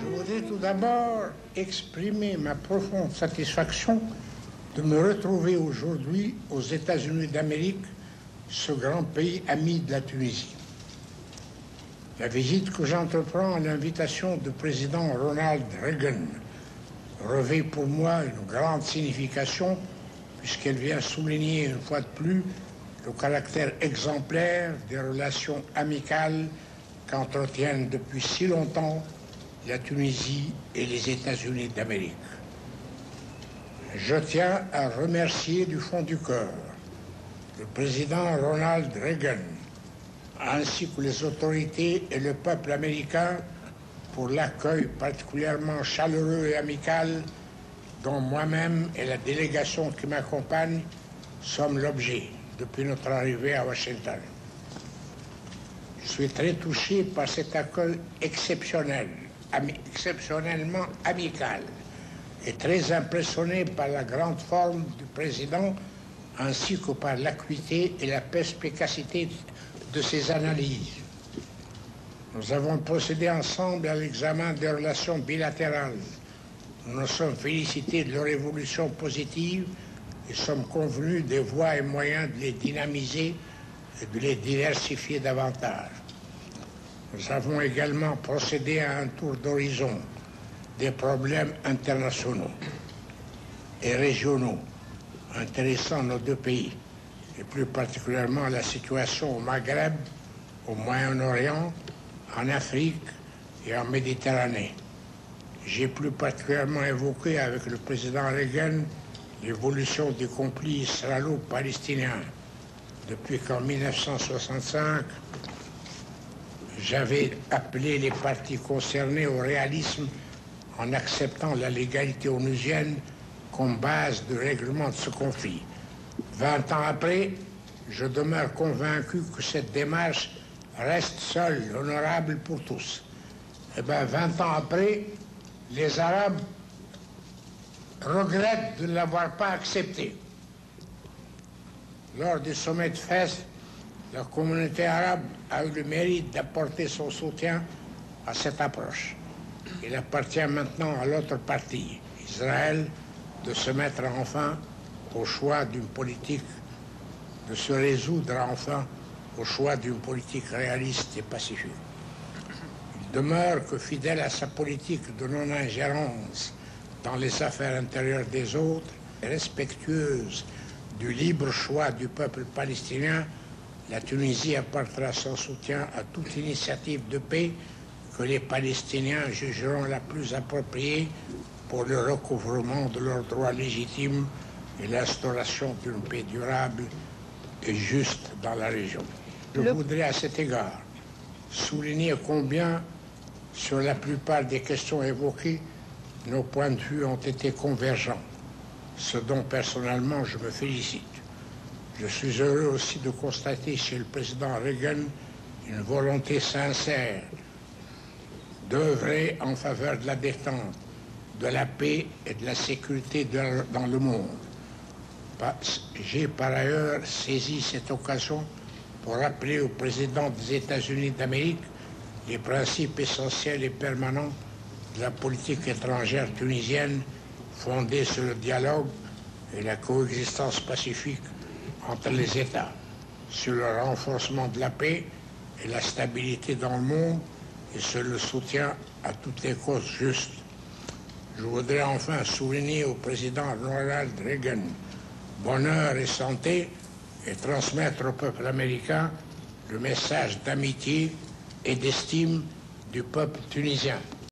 Je voudrais tout d'abord exprimer ma profonde satisfaction de me retrouver aujourd'hui aux États-Unis d'Amérique, ce grand pays ami de la Tunisie. La visite que j'entreprends à l'invitation du président Ronald Reagan revêt pour moi une grande signification puisqu'elle vient souligner une fois de plus le caractère exemplaire des relations amicales qu'entretiennent depuis si longtemps la Tunisie et les États-Unis d'Amérique. Je tiens à remercier du fond du cœur le président Ronald Reagan ainsi que les autorités et le peuple américain pour l'accueil particulièrement chaleureux et amical dont moi-même et la délégation qui m'accompagne sommes l'objet depuis notre arrivée à Washington. Je suis très touché par cet accueil exceptionnellement amical et très impressionné par la grande forme du président ainsi que par l'acuité et la perspicacité de ses analyses. Nous avons procédé ensemble à l'examen des relations bilatérales. Nous nous sommes félicités de leur évolution positive et sommes convenus des voies et moyens de les dynamiser et de les diversifier davantage. Nous avons également procédé à un tour d'horizon des problèmes internationaux et régionaux intéressant nos deux pays, et plus particulièrement la situation au Maghreb, au Moyen-Orient, en Afrique et en Méditerranée. J'ai plus particulièrement évoqué avec le président Reagan l'évolution du conflit israélo-palestinien. Depuis qu'en 1965, j'avais appelé les parties concernées au réalisme en acceptant la légalité onusienne comme base de règlement de ce conflit. 20 ans après, je demeure convaincu que cette démarche reste seule honorable pour tous. Eh bien, 20 ans après, les Arabes regrettent de ne l'avoir pas accepté. Lors du sommet de Fès, la communauté arabe a eu le mérite d'apporter son soutien à cette approche. Il appartient maintenant à l'autre partie, Israël, de se mettre enfin au choix d'une politique, de se résoudre enfin au choix d'une politique réaliste et pacifique. Il demeure que, fidèle à sa politique de non-ingérence dans les affaires intérieures des autres, et respectueuse du libre choix du peuple palestinien, la Tunisie apportera son soutien à toute initiative de paix que les Palestiniens jugeront la plus appropriée pour le recouvrement de leurs droits légitimes et l'instauration d'une paix durable et juste dans la région. Je voudrais à cet égard souligner combien, sur la plupart des questions évoquées, nos points de vue ont été convergents, ce dont personnellement je me félicite. Je suis heureux aussi de constater chez le président Reagan une volonté sincère d'œuvrer en faveur de la détente, de la paix et de la sécurité dans le monde. J'ai par ailleurs saisi cette occasion pour rappeler au président des États-Unis d'Amérique les principes essentiels et permanents de la politique étrangère tunisienne fondée sur le dialogue et la coexistence pacifique entre les États, sur le renforcement de la paix et la stabilité dans le monde et sur le soutien à toutes les causes justes. Je voudrais enfin souligner au président Ronald Reagan bonheur et santé et transmettre au peuple américain le message d'amitié et d'estime du peuple tunisien.